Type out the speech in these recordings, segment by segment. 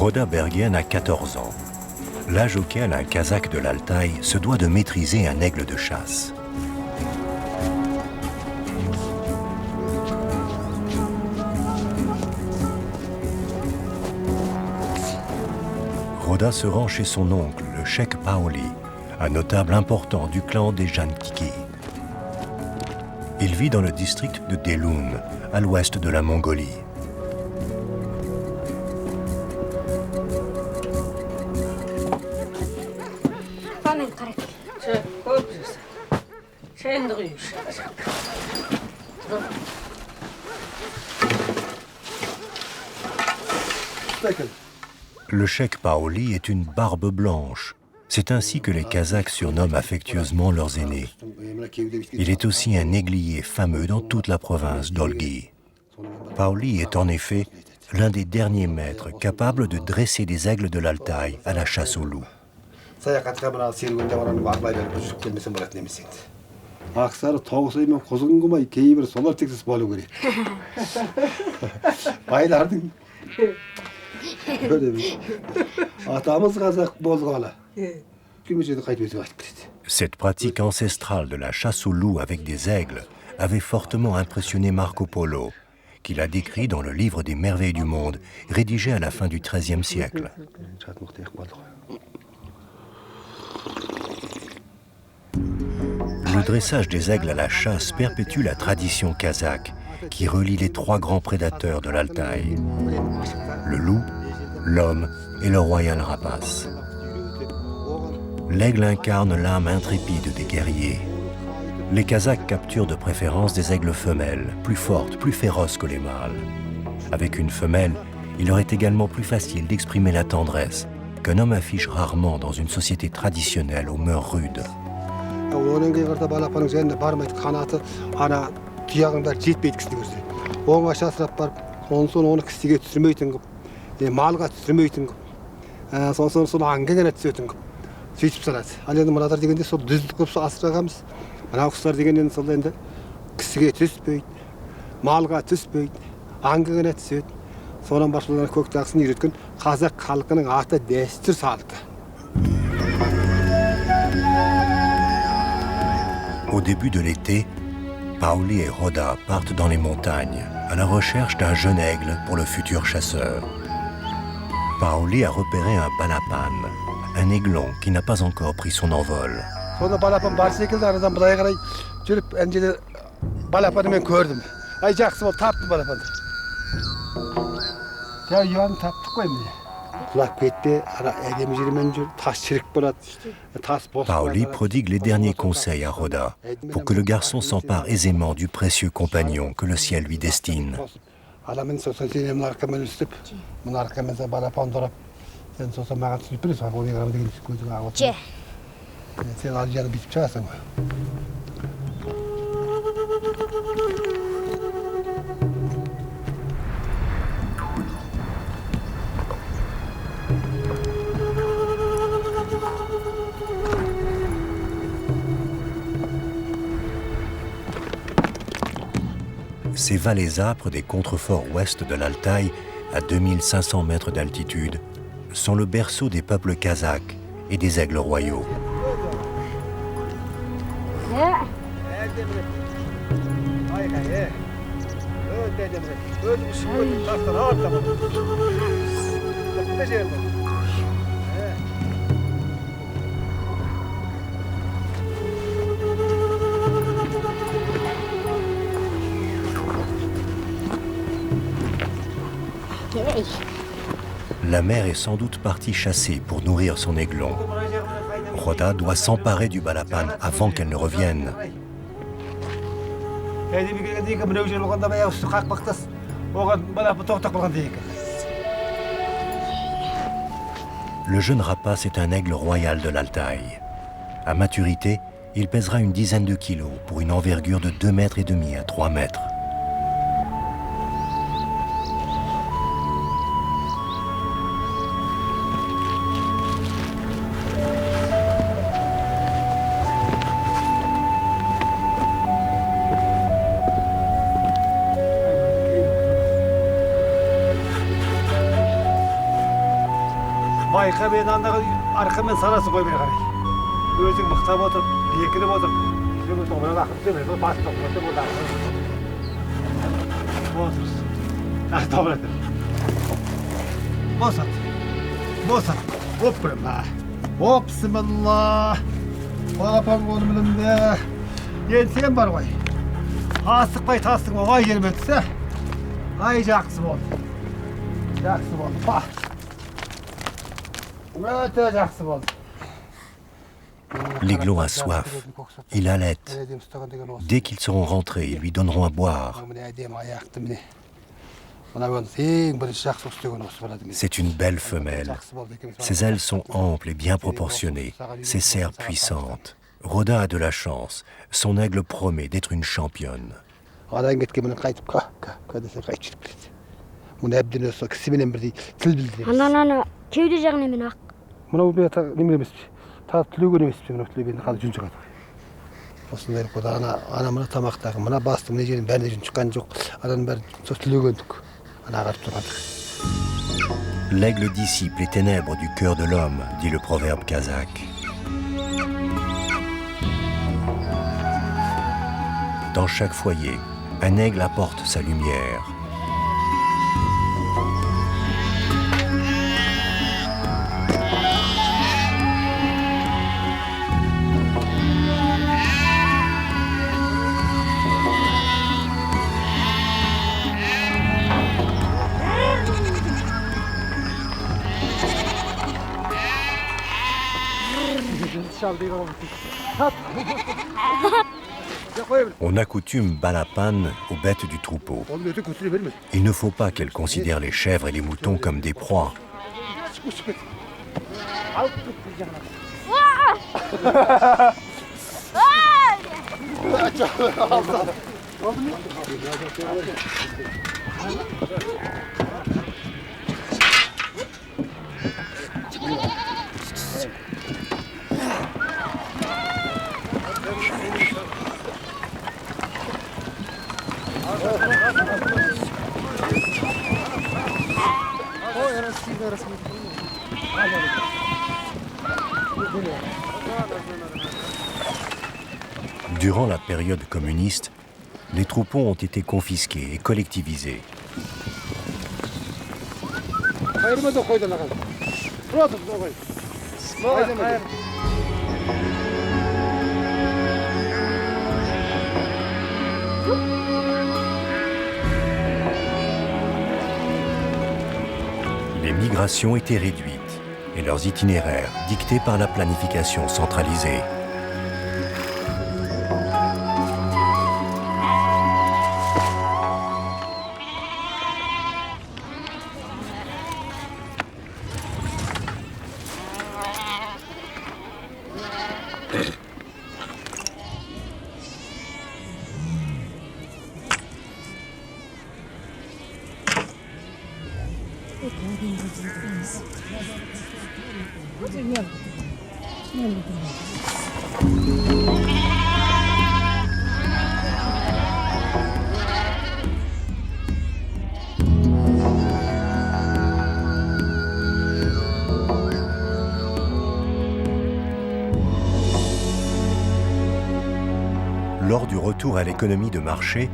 Roda Bergen a 14 ans. L'âge auquel un Kazakh de l'Altaï se doit de maîtriser un aigle de chasse. Roda se rend chez son oncle, le cheikh Paoli, un notable important du clan des Jantiki. Il vit dans le district de Delun, à l'ouest de la Mongolie. Le cheikh Paoli est une barbe blanche. C'est ainsi que les Kazakhs surnomment affectueusement leurs aînés. Il est aussi un aiglier fameux dans toute la province d'Olgi. Paoli est en effet l'un des derniers maîtres capables de dresser des aigles de l'Altaï à la chasse au loup. Cette pratique ancestrale de la chasse au loup avec des aigles avait fortement impressionné Marco Polo, qu'il a décrit dans le livre des merveilles du monde, rédigé à la fin du XIIIe siècle. Le dressage des aigles à la chasse perpétue la tradition kazakh, qui relie les trois grands prédateurs de l'Altaï: le loup, l'homme et le royal rapace. L'aigle incarne l'âme intrépide des guerriers. Les Kazakhs capturent de préférence des aigles femelles, plus fortes, plus féroces que les mâles. Avec une femelle, il leur est également plus facile d'exprimer la tendresse qu'un homme affiche rarement dans une société traditionnelle aux mœurs rudes. Au début de l'été, Paoli et Roda partent dans les montagnes à la recherche d'un jeune aigle pour le futur chasseur. Paoli a repéré un balapan, un aiglon qui n'a pas encore pris son envol. Paoli prodigue les derniers conseils à Roda pour que le garçon s'empare aisément du précieux compagnon que le ciel lui destine. Ces vallées âpres des contreforts ouest de l'Altaï, à 2500 mètres d'altitude, sont le berceau des peuples kazakhs et des aigles royaux. La mère est sans doute partie chasser pour nourrir son aiglon. Roda doit s'emparer du balapan avant qu'elle ne revienne. Le jeune rapace est un aigle royal de l'Altaï. À maturité, il pèsera une dizaine de kilos pour une envergure de 2,5 mètres à 3 mètres. байқа мен андағы арқамен саласың ғой бері қарай. Өзің мықтап отырып, бекініп отырып. Үйге тоғынан ақырып демей, бас тоғынан деп ол ақырып. Отырсың. Тоғынан деп. Босат. Босат. Оп көрем ба. Оп, бісмілла. Балапан болым білімді. Енді сен бар ғой. Асықпай тастың оңай келме түссе. Ай, жақсы болды. Жақсы болды. Ба. Өте жақсы болды. L'aiglon a soif. Il halète. Dès qu'ils seront rentrés, ils lui donneront à boire. C'est une belle femelle. Ses ailes sont amples et bien proportionnées. Ses serres puissantes. Roda a de la chance. Son aigle promet d'être une championne. L'aigle dissipe les ténèbres du cœur de l'homme, dit le proverbe kazakh. Dans chaque foyer, un aigle apporte sa lumière. On accoutume Balapan aux bêtes du troupeau. Il ne faut pas qu'elles considèrent les chèvres et les moutons comme des proies. Durant la période communiste, les troupeaux ont été confisqués et collectivisés. Les migrations étaient réduites et leurs itinéraires dictés par la planification centralisée. Lors du retour à l'économie de marché,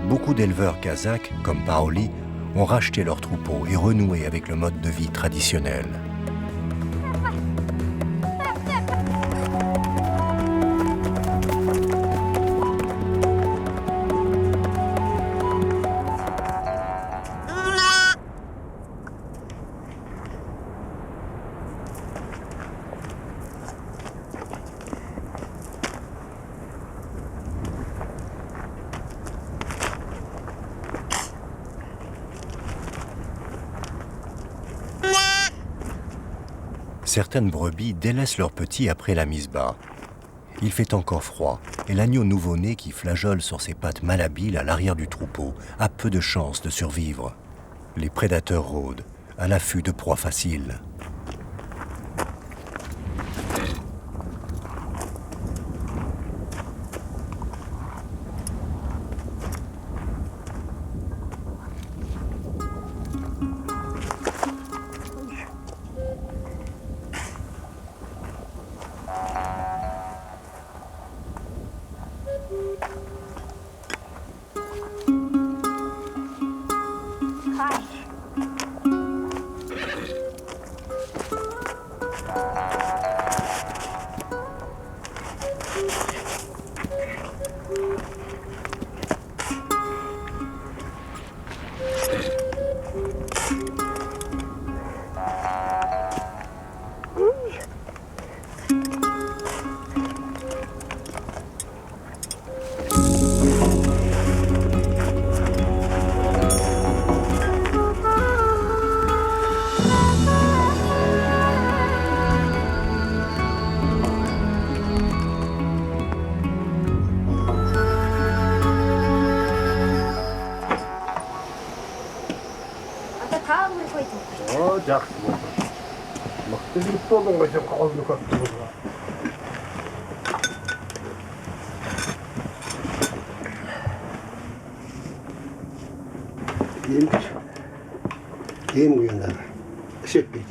beaucoup d'éleveurs kazakhs, comme Paoli, ont racheté leurs troupeaux et renoué avec le mode de vie traditionnel. Certaines brebis délaissent leurs petits après la mise bas. Il fait encore froid et l'agneau nouveau-né qui flageole sur ses pattes malhabiles à l'arrière du troupeau a peu de chances de survivre. Les prédateurs rôdent, à l'affût de proies faciles. Üzülüp oldum koysam ağzını kaptı burada. Yem koyanlar. Işık beydi.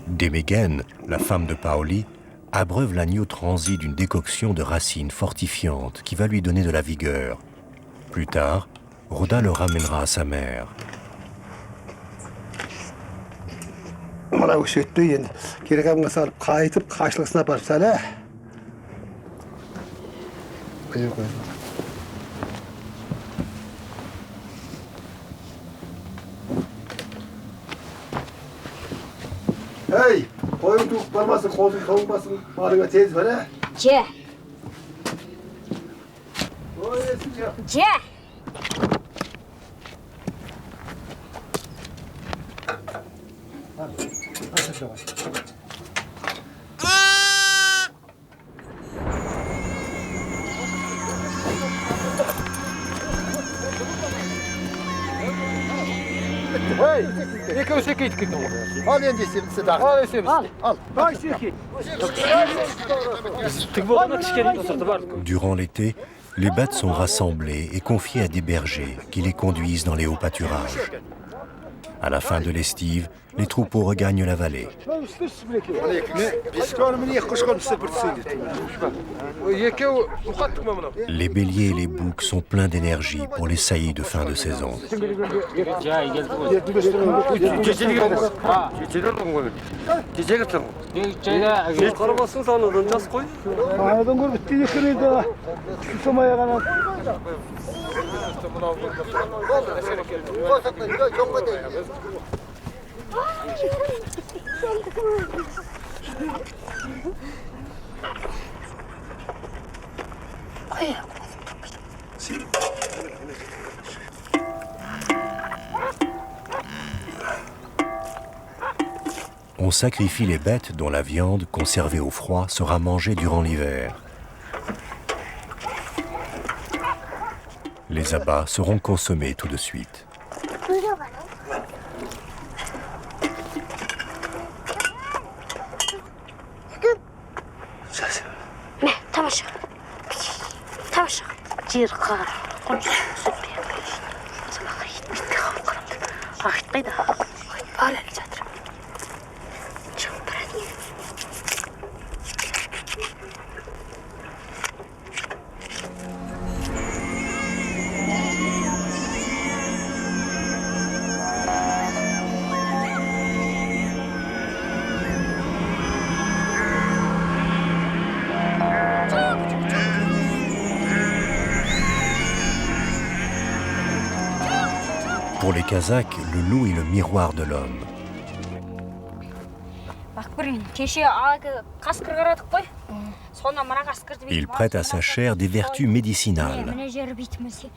Demegen, la femme de Paoli, abreuve l'agneau transi d'une décoction de racines fortifiantes qui va lui donner de la vigueur. Plus tard, Rhoda le ramènera à sa mère. Mana bu şöyle endi kerekamga salıp qaytıp qaşlığına barsa. Koyuyor. Hey, koyun tuğup barmasın, kozun soğumasın, barına tez var ha? Ce. Oy, esin ya. Ce. Hey, yakın sekit gittim. Al endisi silah. Al endisi. Al. Bak sekit. Durant l'été, les bêtes sont rassemblées et confiées à des bergers qui les conduisent dans les hauts pâturages. À la fin de l'estive, les troupeaux regagnent la vallée. Les béliers et les boucs sont pleins d'énergie pour les saillies de fin de saison. On sacrifie les bêtes dont la viande, conservée au froid, sera mangée durant l'hiver. Les abats seront consommés tout de suite. Pour les Kazakhs, le loup est le miroir de l'homme. Il prête à sa chair des vertus médicinales.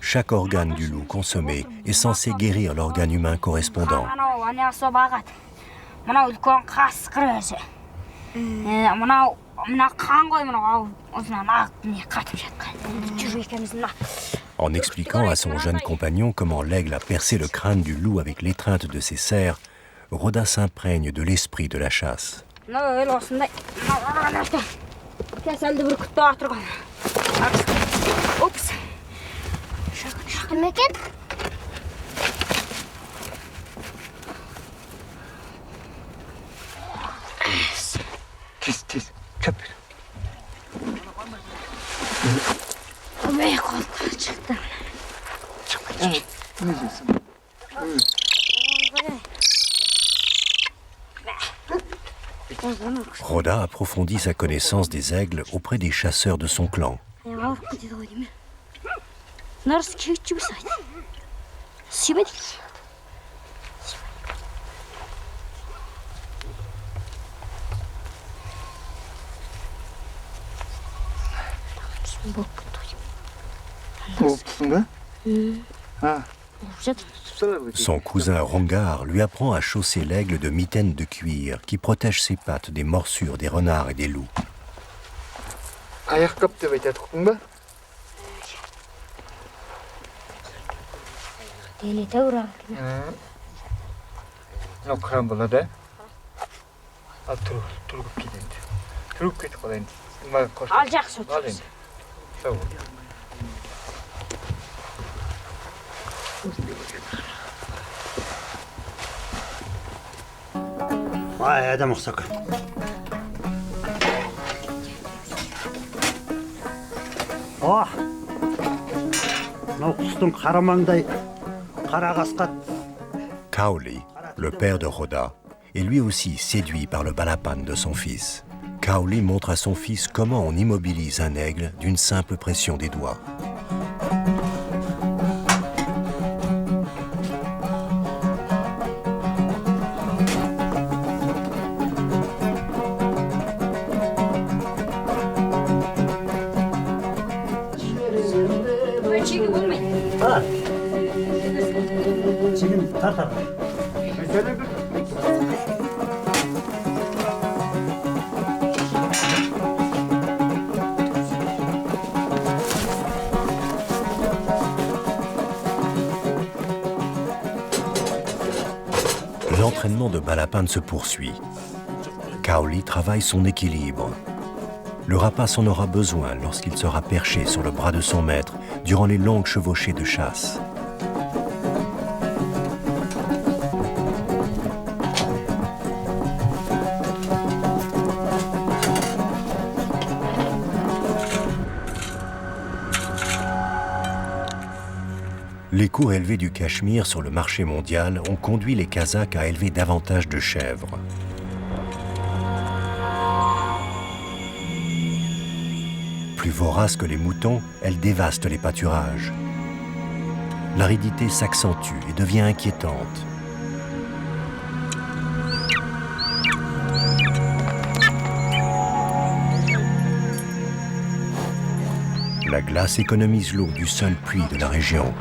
Chaque organe du loup consommé est censé guérir l'organe humain correspondant. En expliquant à son jeune compagnon comment l'aigle a percé le crâne du loup avec l'étreinte de ses serres, Rhoda s'imprègne de l'esprit de la chasse. Rhoda approfondit sa connaissance des aigles auprès des chasseurs de son clan. Son cousin Rongar lui apprend à chausser l'aigle de mitaines de cuir qui protègent ses pattes des morsures des renards et des loups. 그런 bo'ladi. Turib ketdi. Turib ketib qoladi. Nima ko'rsa. Al yaxshi o'tir. Sağ ol. Vay adam oqsaq. Oh. Noqustun qaramangday qara qasqat. Kaoli, le père de Rhoda, est lui aussi séduit par le balapan de son fils. Kaoli montre à son fils comment on immobilise un aigle d'une simple pression des doigts. 지금 다. L'entraînement de balapan se poursuit. Kaoli travaille son équilibre. Le rapace en aura besoin lorsqu'il sera perché sur le bras de son maître durant les longues chevauchées de chasse. Les cours élevés du Cachemire sur le marché mondial ont conduit les Kazakhs à élever davantage de chèvres. Plus voraces que les moutons, elles dévastent les pâturages. L'aridité s'accentue et devient inquiétante. La glace économise l'eau du seul puits de la région.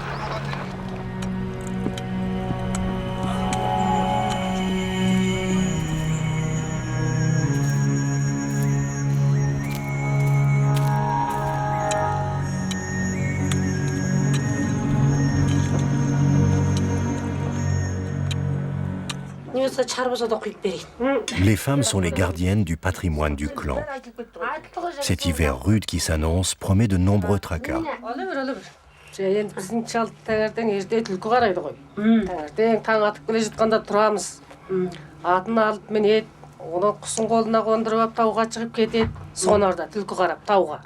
Les femmes sont les gardiennes du patrimoine du clan. Cet hiver rude qui s'annonce promet de nombreux tracas. Енді біздің шал таңертең ерте түлкі қарайды ғой. Таңертең таң атып келе жатқанда тұрамыз. Атын алып мінеді, оның құсын қолына қондырып алып тауға шығып кетеді. Соны орда түлкі қарап тауға.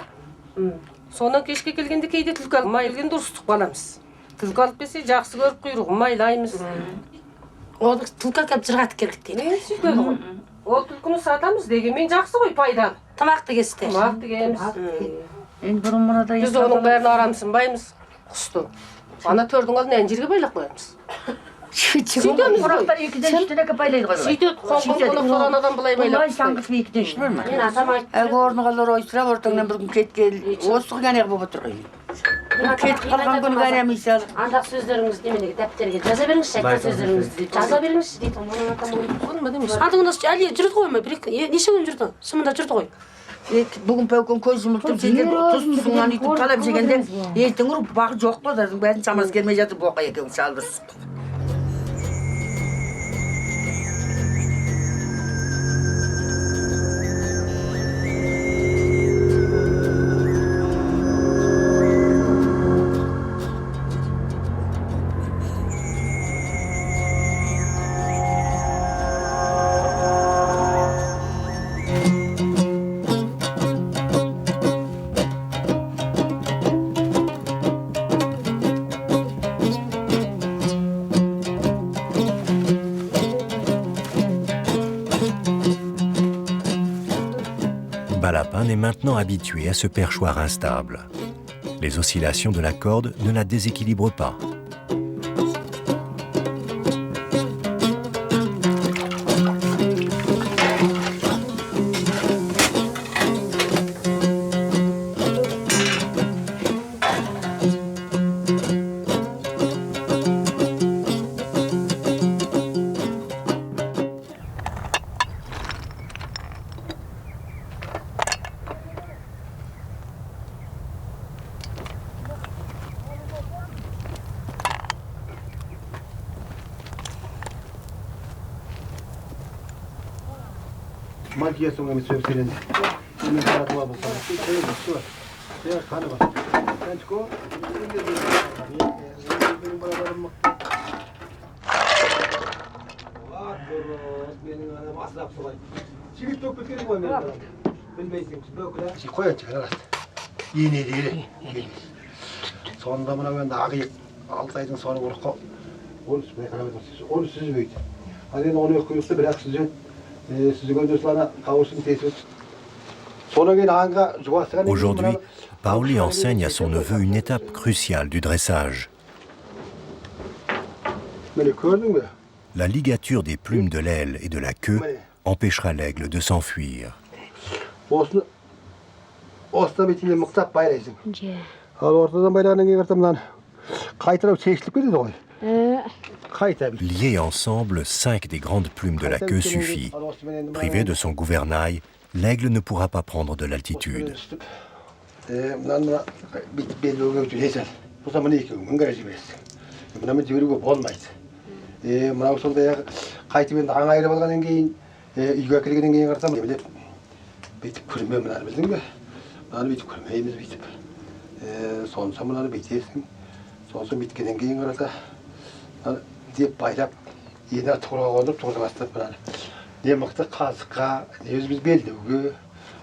Сонан кешке келгенде кейде түлкі алмай келгенде ұрыстық баламыз. Түлкі алып келсе жақсы көріп құйрығын майлаймыз. Ол түлкі әкеп жырғатып келдік дейді. Сөйтеді ғой. Ол түлкіні сатамыз дегенмен жақсы ғой пайдалы. Тамақты кесті. Тамақты кеміз. Енді бұрын мынада Біз оның бәрін арамсынбаймыз. Құсты. Ана төрдің алдына әнжерге байлап қоямыз. Сөйтеміз құрақтар екіден үштен әкеп байлайды ғой. Сөйтеді, қонқын соранадан былай байлап. Олай шаңғысы екіден үштен бар ма? Мен атам айтты. Әлгі орнығалар ойсырап, ортаңнан бір күн кеткел. Осы ғанеғ болып отыр ғой. Кетіп қалған күн ғанемейсі алып. Андақ сөздеріңізді неменеге дәптерге жаза беріңізші, айтқан сөздеріңізді жаза беріңізші дейді. Адыңыз әлі жүрді ғой ма? Неше күн жүрді? Шымында жүрді ғой. Бүгін пәукен көз жұмылтып жеген тұз-тұзыңнан үйтіп қалап жегенде ертең ұрып бағы жоқ болды. Бәрін шамасы келмей жатыр боқа екеуін шалдырсыз. Balapan est maintenant habitué à ce perchoir instable. Les oscillations de la corde ne la déséquilibrent pas. Koyacak herhalde. Yine değil. Sonunda buna ben daha iyi 6 aydan sonra vurup onu süzmeye karar verdim. Onu süzmeydi. Hadi onu okuyup bırak süzün. Sizi gönderslana kavuşsun tesis. Sonra gene hanga cuvasına. Aujourd'hui, Paoli enseigne à son neveu une étape cruciale du dressage. Böyle gördün mü? La ligature des plumes de l'aile et de la queue empêchera l'aigle de s'enfuir. Olsun. Olsun bitine muhtap bayraysın. Al ortadan bayrağını getirdim lan. Kaytarıp çeşitlik dedi oy. Kaytar. Liés ensemble, 5 des grandes plumes de la queue suffit. Privé de son gouvernail, l'aigle ne pourra pas prendre de l'altitude. Lan bit belli oluyor güzel. Bu zaman iyi ki mıngaracı versin. Buna mı cüveri bu olmaydı. Buna usulda ya kaytı ben daha ayrı balganın keyin uyga kirgenden keyin qarasam bilip bitip kürmem lan bildin mi? Lan bitip kürmeyimiz bitip. Sonsa bunları bitersin. Sonsa bitkenden keyin qarasa deyip bayrap yine tuğra koyup tuğra bastırıp bunları. Ne mıqtı kazıkka, ne yüzümüz belli ugu.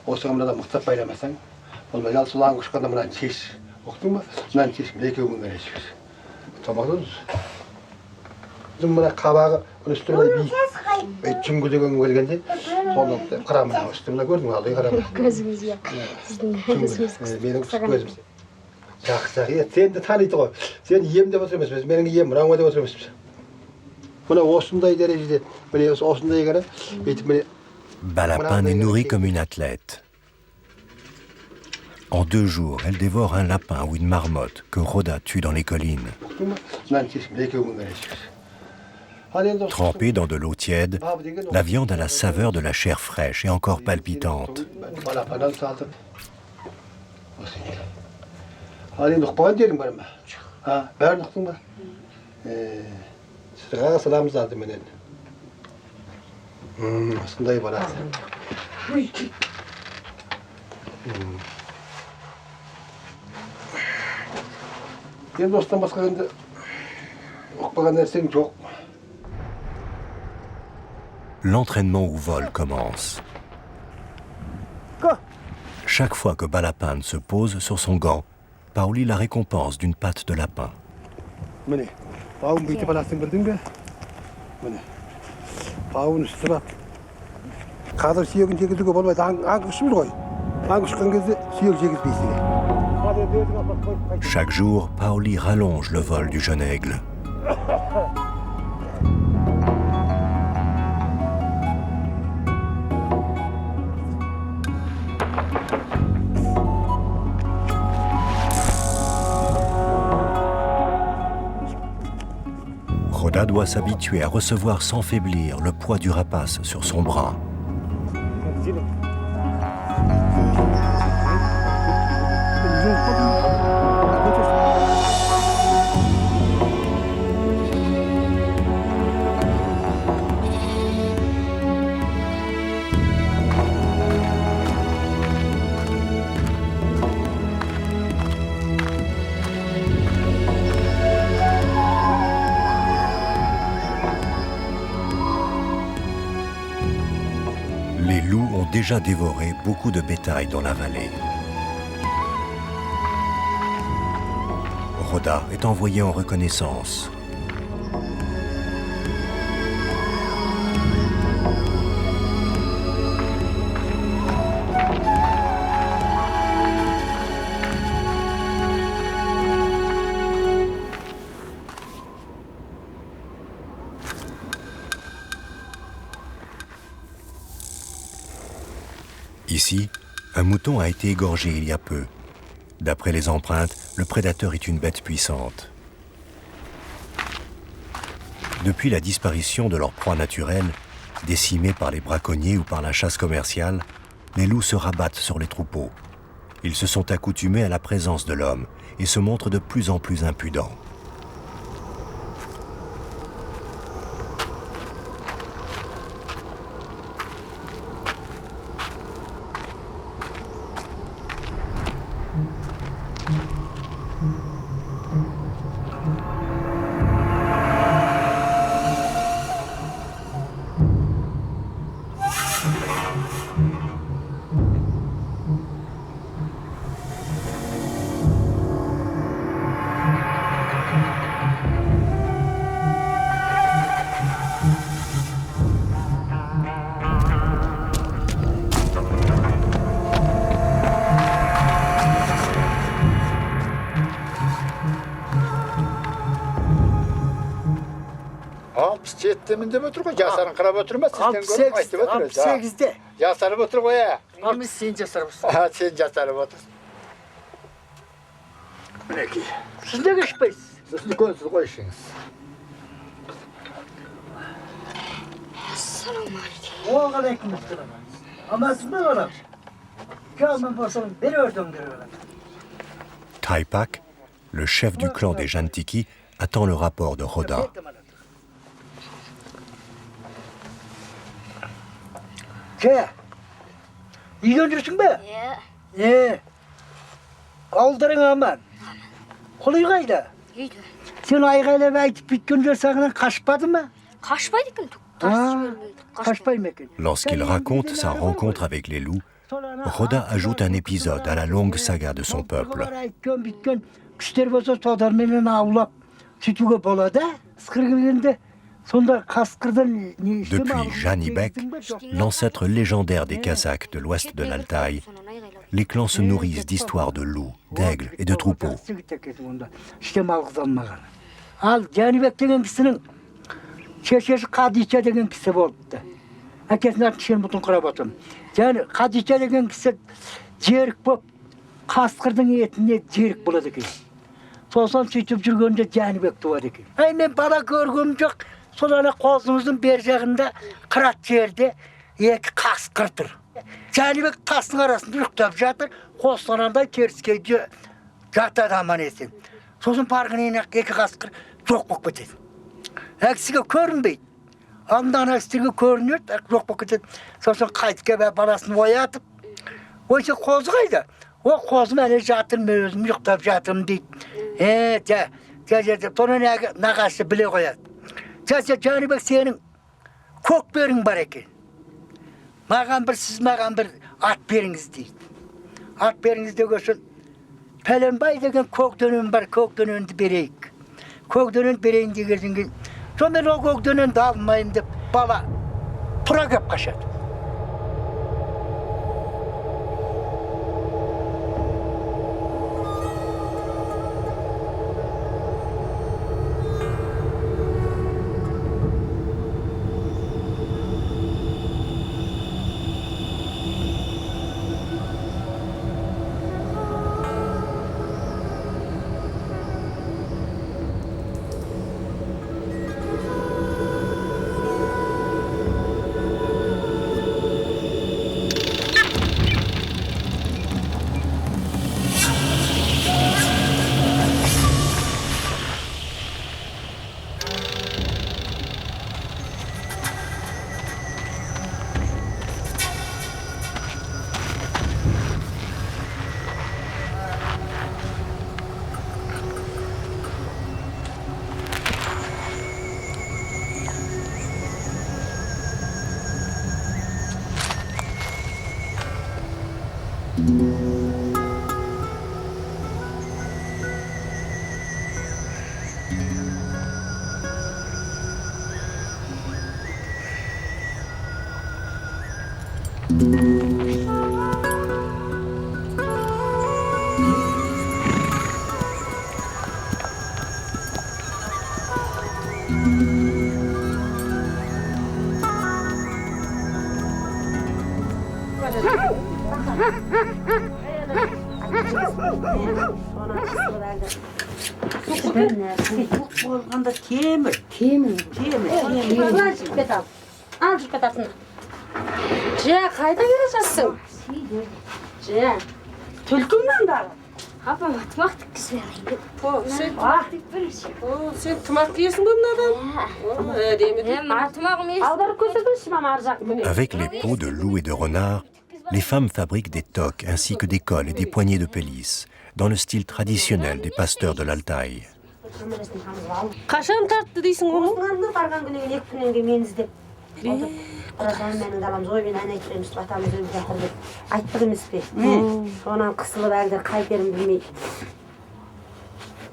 O sonra da mıqtı bayramasan olmaz. Al sulan kuşkanda bundan çeş. Oktun mu? Bundan çeş. Belki bundan çeş. Tabaklarız. Bizim buna kabağı üstüne bir cüngüdüğün gelgende sonra karamına üstüne gördün mü? Aldığı karamına. Gözünüz yok. Sizin gözünüz yok. Benim gözüm. Жақсы, сен де таниды ғой. Сен ем деп отырмыз біз. Менің ем мынау деп отырмыз біз. Мына осындай дәрежеде, міне осындай ғана бүйтіп міне. Balapin est nourrie comme une athlète. En 2 jours, elle dévore un lapin ou une marmotte que Roda tue dans les collines. Trempée dans de l'eau tiède, la viande a la saveur de la chair fraîche et encore palpitante. Hadi nokpan derim bana. Ha, ben noktum da. Sıra salam zaten benim. Aslında iyi bana. Ben dostum başka yerinde okuyan dersim çok. L'entraînement au vol commence. Chaque fois que Balapin se pose sur son gant, Paoli la récompense d'une patte de lapin. Mene, paun biti palasın bildin mi? Mene, paun üstü bak. Kadar siyogun çekildi ki olmaydı. Hangi kuşumuz koy? Hangi kuşkan gözü siyog çekildi bizi. Chaque jour, Paoli rallonge le vol du jeune aigle. Roda doit s'habituer à recevoir sans faiblir le poids du rapace sur son bras. Les loups ont déjà dévoré beaucoup de bétail dans la vallée. Roda est envoyé en reconnaissance. Ici, un mouton a été égorgé il y a peu. D'après les empreintes, le prédateur est une bête puissante. Depuis la disparition de leur proie naturelle, décimée par les braconniers ou par la chasse commerciale, les loups se rabattent sur les troupeaux. Ils se sont accoutumés à la présence de l'homme et se montrent de plus en plus impudents. Sisteminde otur koy. Jasarın kırab oturma. Sistem görüp aytıp oturuz. 68'de. Jasarıp otur koy ya. Nemiz sen jasarıpsın. Ha sen jasarıp otur. Mineki. Siz de geçpeysiz. Siz koysunuz koy işiniz. O kadar ekmek tutamaz. Ama siz ne olam? Kalman borsanın bir ördüm görüyorlar. Taipak, le chef du clan des Jantiki, attend le rapport de Roda. Ke? İyi döndürsün be? Aldırın aman. Koluyu kayda. İyiydi. Sen aygayla ve aytıp bitkince sağından kaçmadı mı? Kaçmaydık mı? Kaçmayım ekin. Lorsqu'il raconte sa rencontre avec les loups, Roda ajoute un épisode à la longue saga de son peuple. Bitken küşter bolsa todarmenen avlap sütüge bolada. Sıkır girgende sonda kaskırdan Depuis Janibek, l'ancêtre légendaire des Kazakhs de l'ouest de l'Altaï, les clans se nourrissent d'histoires de loups, d'aigles et de troupeaux. Al Janibek degen kişinin şeşesi Kadiçe degen kişi boluptu. Akesine kişinin butun kırabatım. Yani Kadiçe degen kişi jerik bop kaskırdın etinde jerik buladı ki. Sosan sütüp жүргенде Janibek tuvadı ki. Ay men bala görgüm yok. Sonra kozumuzun bir жағында kırat jerde iki kaskırtır. Janibek tasın arasında yuktap жатыр. Koslananda terskeyce jatadı aman esin. Sosun parkına iki kaskır жоқ болып кетеді. Әксіге көрінбейді. Андан әксіге көрінеді, жоқ болып кетеді. Сосын қайтып келіп баласын оятып, ойса қозы қайда? О қозым әлі жатырмын, мен өзім ұйықтап жатырмын дейді. Соны нағасы біле қояды. Жанибек сенің көкберің бар екен. Сіз маған бір ат беріңіз дейді. Ат беріңіз деген соң Пәленбай деген көк дөнен бар, көк дөненді берейік. Көк дөнен берейін дегеннен кейін сонымен ол көк дөненді алмайын деп бала тұра кеп қашады. Болғанда темір. Al jipet al. Al jipet atını. Қайда келе жатсың? Түлкіңнен де ал. Апам тымақ тіккізіп Сен тымақ киесің бе мынадан? Аударып көрсетіңізші мама ар жақ. Avec les peaux de loup et de renard, les femmes fabriquent des toques ainsi que des cols et des poignées de pelisse, dans le style traditionnel des pasteurs de l'Altaï. Қашан тартты дейсің оны? Осыңарында барған күннен кейін 2 күннен кейін мені іздеп. Қарасам менің даламыз ой мен әне айтып өстіп атамыз өліп жатыр деп айттық емес пе? Сонан қысылып әлдер қайтерін білмей.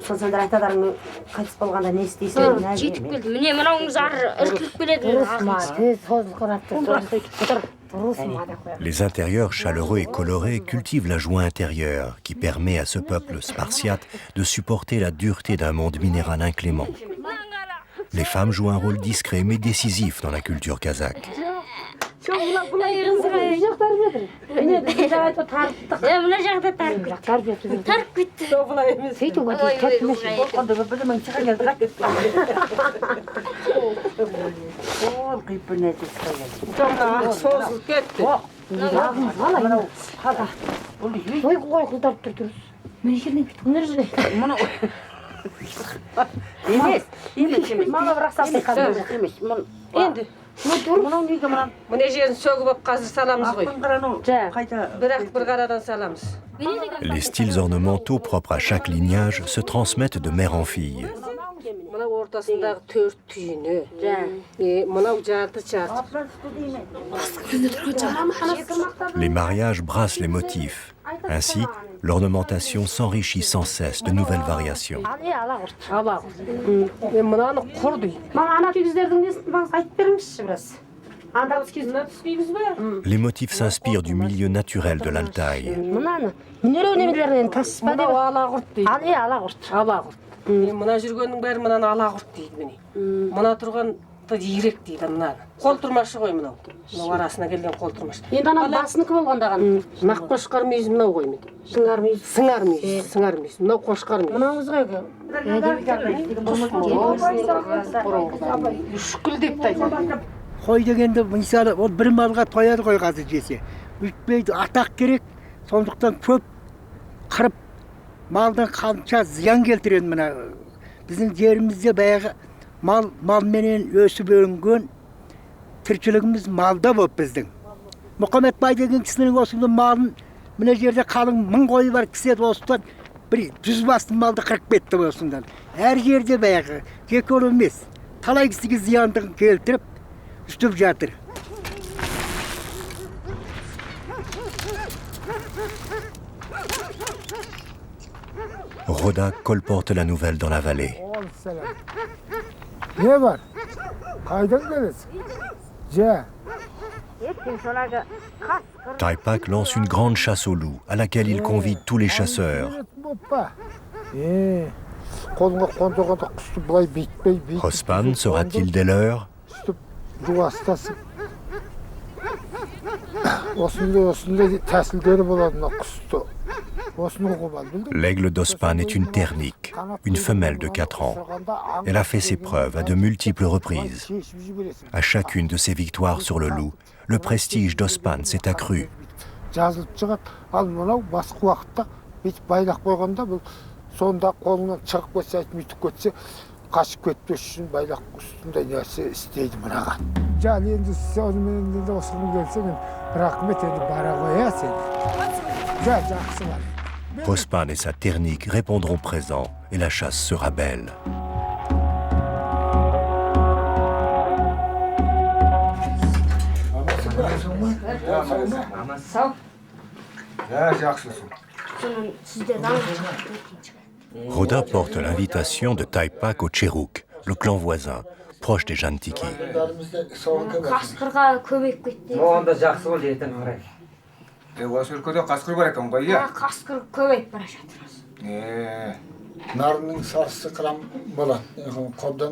Сол сендер айтадарың қайтыс болғанда не істейсің? жетіп келді. Міне мынауыңыз ары іркіліп келеді. Les intérieurs chaleureux et colorés cultivent la joie intérieure qui permet à ce peuple spartiate de supporter la dureté d'un monde minéral inclément. Les femmes jouent un rôle discret mais décisif dans la culture kazakh. Мына жакта тарып кетти. Sozulup ketdi. Endi mына жерин сөгүп алып азыр саламыз ғой. Бірақ bir qaradan salamız. Les styles ornementaux propres à chaque lignage se transmettent de mère en fille. Mına ortasındagı 4 tüyünü. Mına jarты чарт. Les mariages brassent les motifs. Ainsi, l'ornementation s'enrichit sans cesse de nouvelles variations. Ала. Mınаны qurdu. Ана кигиздердин несин мага айтып бериңизчи бир аз. Андагы кигиздерди түспөйбүз бе? Les motifs s'inspirent du milieu naturel de l'Altaï. Мынаны эмнелөө немелерден таспа деп Ала qurt дейт. ала курт. Ала qurt. Mına жүргөннүн баары мынаны ала qurt дейт мени. Мына турган ийрек дейт мынаны. Кол турмашы ғой мынау. Мына арасына келген кол турмаш. Эndi анан басыныкы болгондагы Нак кошкар мүйүз мынау ғой мени. сыңар мүйүз. Сыңар мүйүз. Мынау кошкар мүйүз. Мынаңызга Үшкүл деп айтат. Қой дегенде мысалы ол бір малға тояды ғой қазір жесе. Үйтпейді, атақ керек. Сондықтан көп қырып малдан қанша зиян келтіреді мына. Біздің жерімізде баяғы малменен өсіп өнген тіршілігіміз малда болып біздің. Мұхаммед бай деген кісінің осында малын мына жерде қалың 1000 қойы бар кісі осыдан бір 100 басты малды қырып кетті осындан. Әр жерде баяғы жеке ол емес. Талай кісіге зияндығын келтіріп üstüp жатыр. Roda colporte la nouvelle dans la vallée. Ne var? Kaydan gelirsin. Taipak lance une grande chasse au loup à laquelle il convie tous les chasseurs. Osman sera-t-il des leurs? L'aigle d'Ospan est une ternique, une femelle de 4 ans. Elle a fait ses preuves à de multiples reprises. À chacune de ses victoires sur le loup, le prestige d'Ospan s'est accru. Kaçıp ketmеш үшін байлақ үстінде нәрсе істейді мынаған. Жаңа енді сонымен де осыны келсең, рахмет енді бара қоя сен. Жақсы бар. Ospan et sa ternique répondront présent et la chasse sera belle. Roda porte l'invitation de Taipak au Cheruk, le clan voisin, proche des Jantiki. Каскырга көбөйүп кетти. Оонда жакшы болду эртең карай. Осы өлкөдө каскыр бар экен го, иә? Каскыр көбөйүп бара жатыр. Нарының сарысы қырам болады.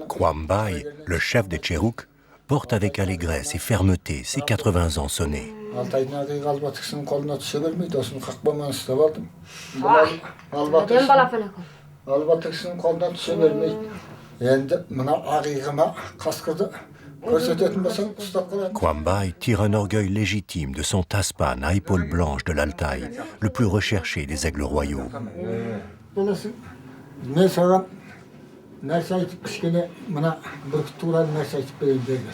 Kwambay, le chef des Cheruk, porte avec allégresse et fermeté ses 80 ans sonnés. Алтайнағы қалбаты кісінің қолына түсе бермейді, осыны қақпаман ұстап алдым. Дем балапын екен. Албаты кісінің қолына түсе бермейді. Енді мына ағиғыма қасқырды көрсететін болсаң ұстап қалады. Kwambay tire un orgueil légitime de son taspan à épaules blanches de l'Altaï, le plus recherché des aigles royaux. Мен саған нәрсе айтып кішкене мына бүркіт туралы нәрсе айтып берейін дегенмін.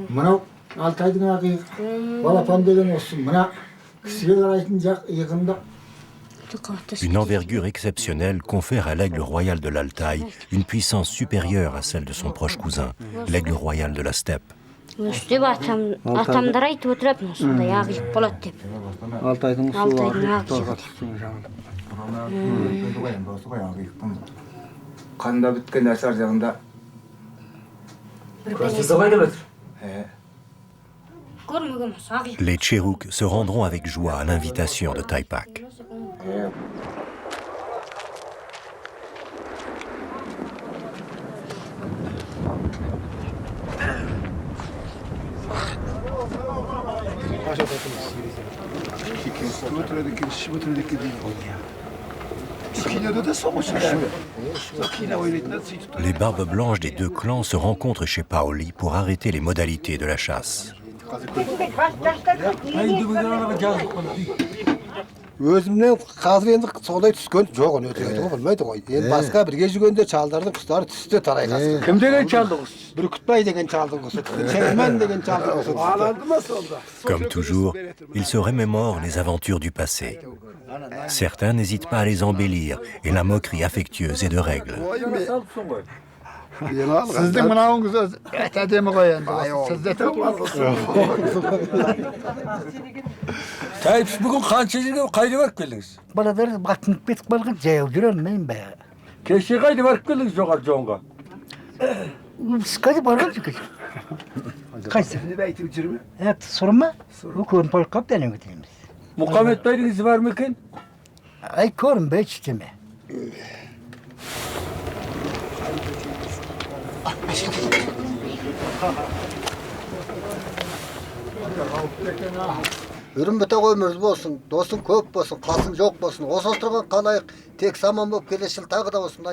Мынау Алтайдың ағиығы балапан деген осы мына кісіге қарайтын жақ иығында. Une envergure exceptionnelle confère à l'aigle royal de l'Altaï une puissance supérieure à celle de son proche cousin, l'aigle royal de la steppe. Өстіп атамдар айтып отыратын осындай ағиық болады деп. Алтайдың ағиығы. Қанда біткен нәрсе ар жағында. Les Cheruk se rendront avec joie à l'invitation de Taipak. Les barbes blanches des deux clans se rencontrent chez Paoli pour arrêter les modalités de la chasse. Өзімнен қазір енді солай түскен жоқ оны өтеді ғой білмейді ғой. Енді басқа бірге жүргенде чалдардың құстары түсте тарай қасқа. Кім деген чалдыңыз? Бүркітбай деген чалдың құсы, Шермен деген чалдың құсы. Аланды ма сонда? Comme toujours, ils se remémorent les aventures du passé. Certains n'hésitent pas à les embellir et la moquerie affectueuse est de règle. Сіздің мынауыңыз өте әдемі ғой енді. Сіз де Тайып бүгін қанша жерге қайда барып келдіңіз? Баладар бақынып кетіп қалған, жаяу жүре алмайын бә. Кеше қайда барып келдіңіз жоғары жоңға? Қайда барған жүр. Қайсы? Ne beytim çırmı? Evet, sorma. Bu körün polkap denen öteyimiz. Muhammed Bey'in izi var mı ki? Ay körün bey çitimi. Ürün büte ömür olsun, dostun köp olsun, kasın yok olsun. Osa oturgan kalayık, tek saman bulup geleşil tağı da olsun.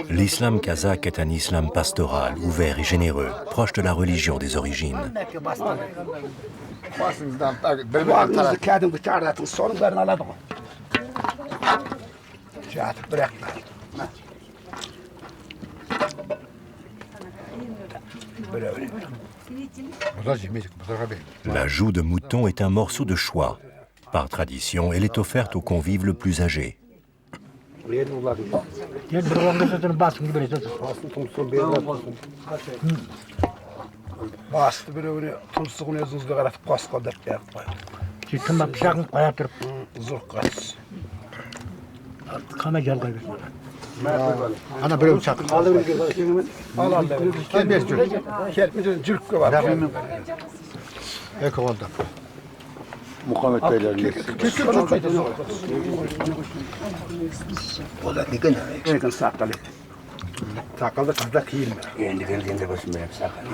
L'islam kazakh est un islam pastoral, ouvert et généreux, proche de la religion des origines. Bağınızı kendin bıçarlatın, sorunlarını aladı o. Çatıp bıraklar. La joue de mouton est un morceau de choix. Par tradition, elle est offerte au convive le plus âgé. Gel bir onda sözünü basın gibi böyle. Bastı bir öyle tulsuğun özünüzü karatıp kaskal dep yapıp koyun. Çıktım bak bıçağını koyatırıp. Zor kaç. Kana gel koy. Ana böyle bıçak. Al al. Gel bir cürk. Gel bir cürk var. Eko oldu. Muhammed Bey'lerin O da ne kadar? Ne kadar sakalı. Sakalı kazak yiyeyim ben. Kendi geldiğinde başıma hep sakın.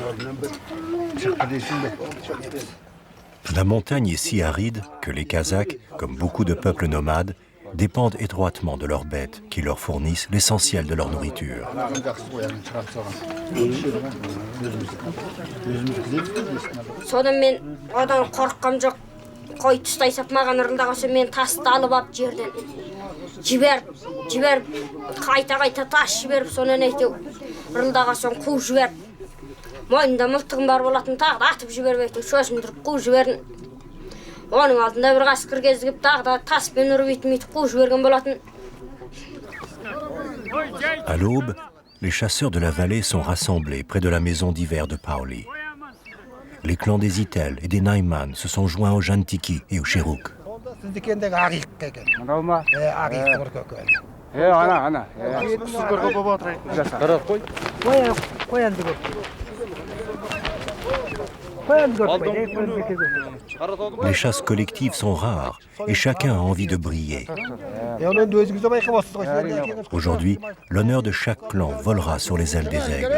La montagne est si aride que les Kazakhs, comme beaucoup de peuples nomades, dépendent étroitement de leurs bêtes qui leur fournissent l'essentiel de leur nourriture. Содан мен одан қорыққам жоқ. Қой тұстай сап маған ырылдағасы мен тасты алып ап жерден жіберіп қайта тас жіберіп сонан әйтеу ырылдағасын қуып жіберіп мойнында мылтығым бар болатын тағы да атып жіберіп әйтеу шөсін тұрып қуып жібердім. Оның алдында бір қасқыр кезігіп тағы да таспен ұрып өйтіп қуып жіберген болатын. À l'aube, les chasseurs de la vallée sont rassemblés près de la maison d'hiver de Paoli. Les clans des Itel et des Naiman se sont joints aux Jantiki et aux Cheruk. Sizdikendeki ağıyık keken. Mınau ma? Ağıyık var köken. Ana. Супер баба отрайт. Тарап қой. Koyandı koy. Les chasses collectives sont rares et chacun a envie de briller. Aujourd'hui, l'honneur de chaque clan volera sur les ailes des aigles.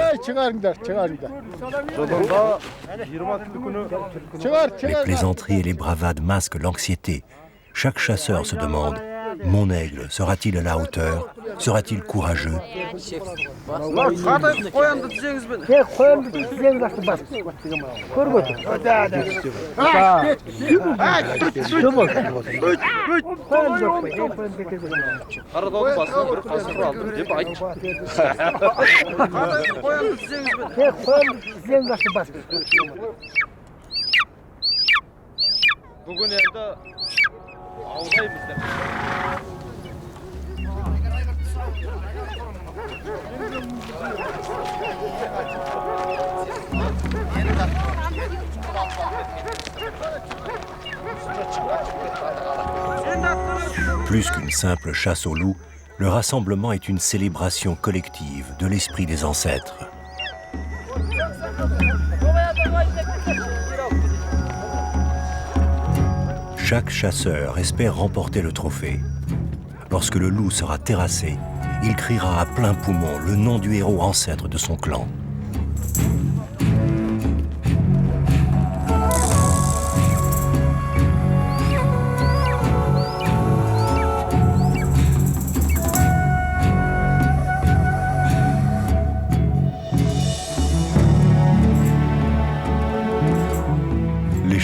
Les plaisanteries et les bravades masquent l'anxiété. Chaque chasseur se demande: mon aigle sera-t-il à la hauteur? Sera-t-il courageux? Bugün evde avdayız da. Plus qu'une simple chasse au loup, le rassemblement est une célébration collective de l'esprit des ancêtres. Chaque chasseur espère remporter le trophée. Lorsque le loup sera terrassé, il criera à plein poumon le nom du héros ancêtre de son clan.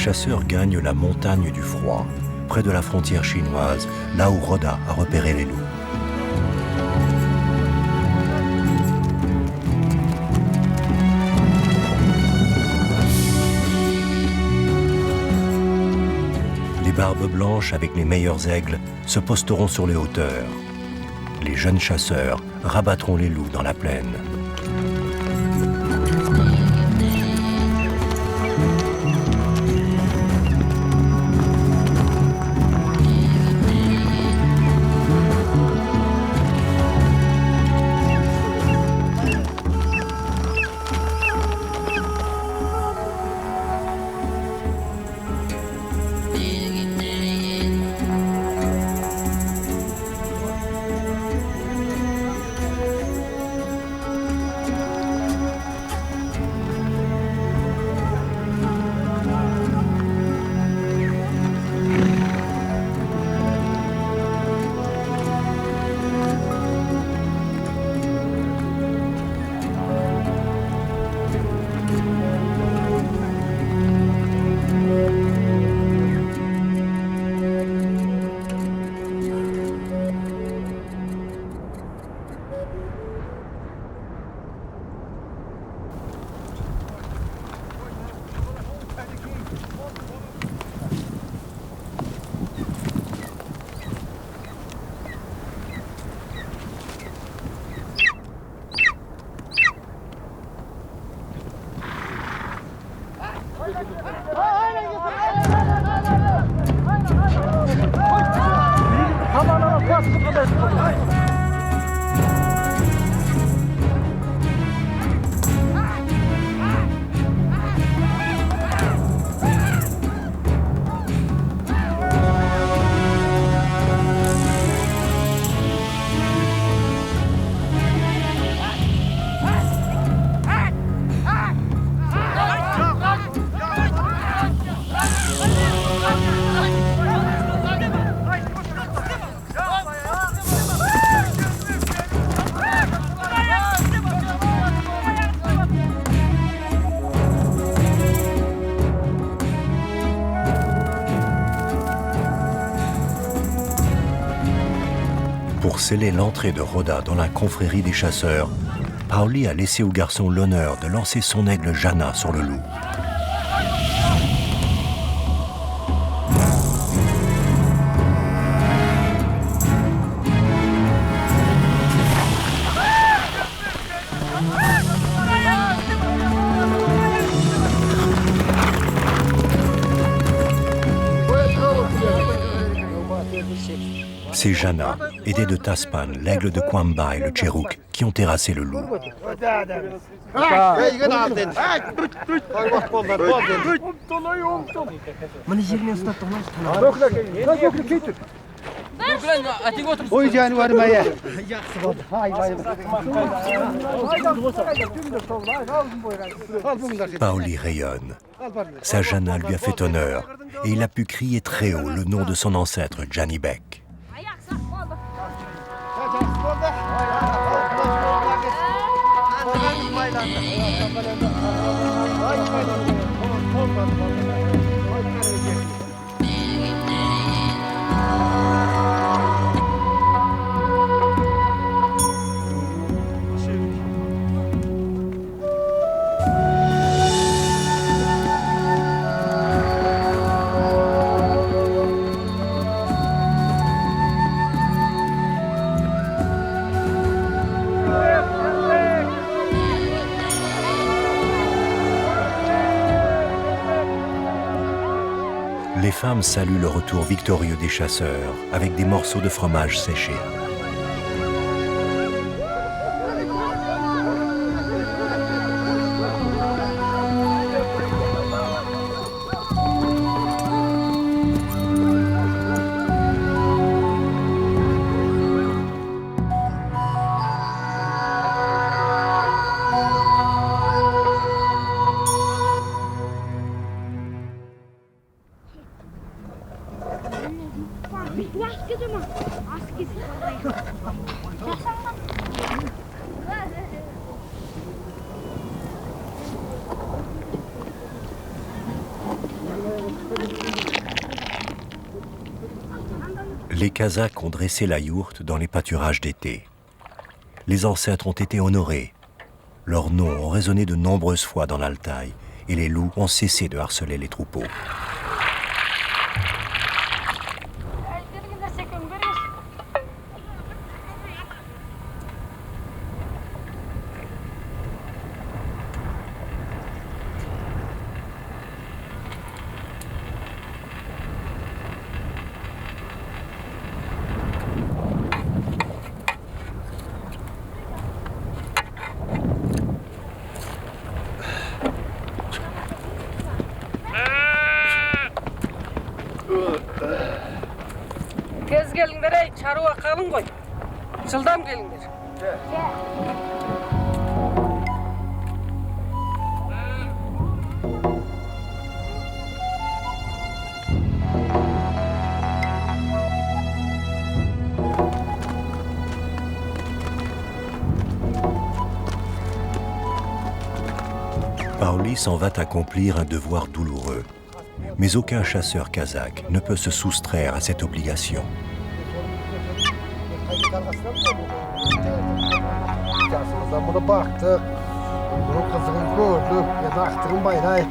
chasseurs gagnent la montagne du Froid, près de la frontière chinoise, là où Roda a repéré les loups. Les barbes blanches avec les meilleurs aigles se posteront sur les hauteurs. Les jeunes chasseurs rabattront les loups dans la plaine. Pour sceller l'entrée de Roda dans la confrérie des chasseurs, Pauli a laissé au garçon l'honneur de lancer son aigle Jana sur le loup. C'est Jana, aidé de Taspan, l'aigle de Kwamba et le Tcherouk, qui ont terrassé le loup. Pauli rayonne. Sa Jana lui a fait honneur et il a pu crier très haut le nom de son ancêtre, Janibek. Les femmes saluent le retour victorieux des chasseurs avec des morceaux de fromage séché. Les Kazakhs ont dressé la yourte dans les pâturages d'été. Les ancêtres ont été honorés. Leurs noms ont résonné de nombreuses fois dans l'Altaï et les loups ont cessé de harceler les troupeaux. Tez gelingler ey, çarığa kalın koy. Жылдам gelingler. Paoli s'en va accomplir un devoir douloureux. Mais aucun chasseur kazakh ne peut se soustraire à cette obligation. Bunu baktık. Bunun kızını gördük. Yanaktığın bayrağıydı.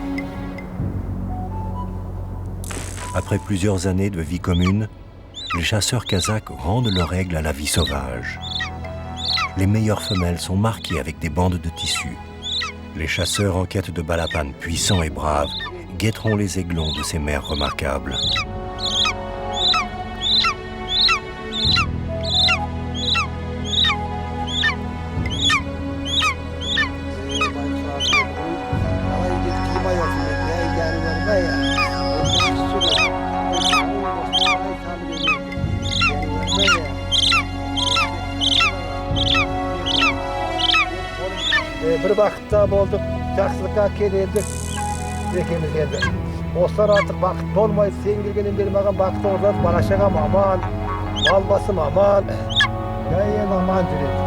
Après plusieurs années de vie commune, les chasseurs kazakhs rendent leurs règles à la vie sauvage. Les meilleures femelles sont marquées avec des bandes de tissu. Les chasseurs en quête de balapan puissants et braves guetteront les aiglons de ces mers remarquables. Bir vakıtta bulduk, жақсылыққа келелdik, екеуміз енді. Осылар artık бақытты olmayı, sen келгеннен бері маған бақытты olacağız, бала-шағам аман, мал басым аман. Мен аман жүреді.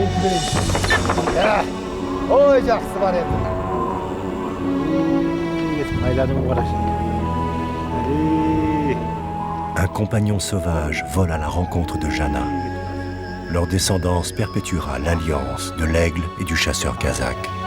Енді білейін. Ой, жақсы бар енді. Ayladım qarasın. Un compagnon sauvage vole à la rencontre de Jana. Leur descendance perpétuera l'alliance de l'aigle et du chasseur kazakh.